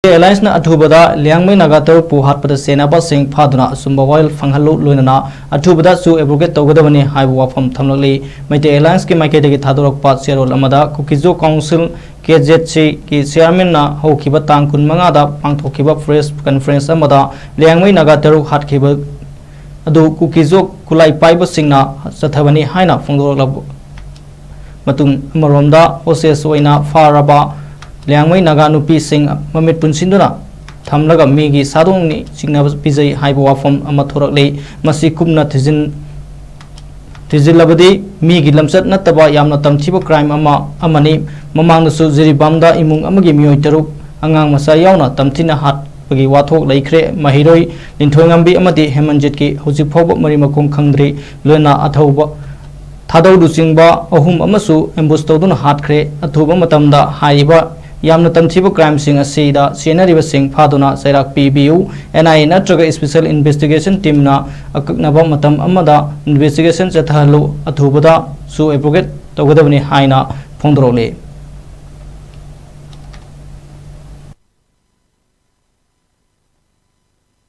Alliance na athubada liangmai nagatar puhat pada sena ba sing phaduna sumba oil phanghalu loinana athubada su abrogate togadabani haibu wafam thamlali maite alliance ki maike degi thadorok pat serol amada kukizo council KZC ki chairman na hokiba tang kun manga da pangthokiba press conference amada liangmai nagatar hat khiba adu kukizo kulai paiba singna sathabani haina phongdorok labu matung maromda process oina faraba Liangmai naga nupi sing mamit punsinduna thamlaga migi sadong ni singna pizai haibu wafam ama thorakle masi kumna thizilabadi migi lamsat nataba yamna tamchiba crime amani mamang su jiribamda imung amagi mioi taruk angang masa yauna tamthina hat bagi wathok laikre mahiroi linthoingambi amati hemanjit ki hojik phoba mari makong khangdri loina athauba thadau du singba ahum amasu ambush toduna hatkre athuba matamda haiba Yamna tamchiba crime sing asida senariba sing phaduna sairak PBU NIA natraga special investigation team na akaknaba matam amada investigation chathalu athubada su abrogate togadabani haina phongdorole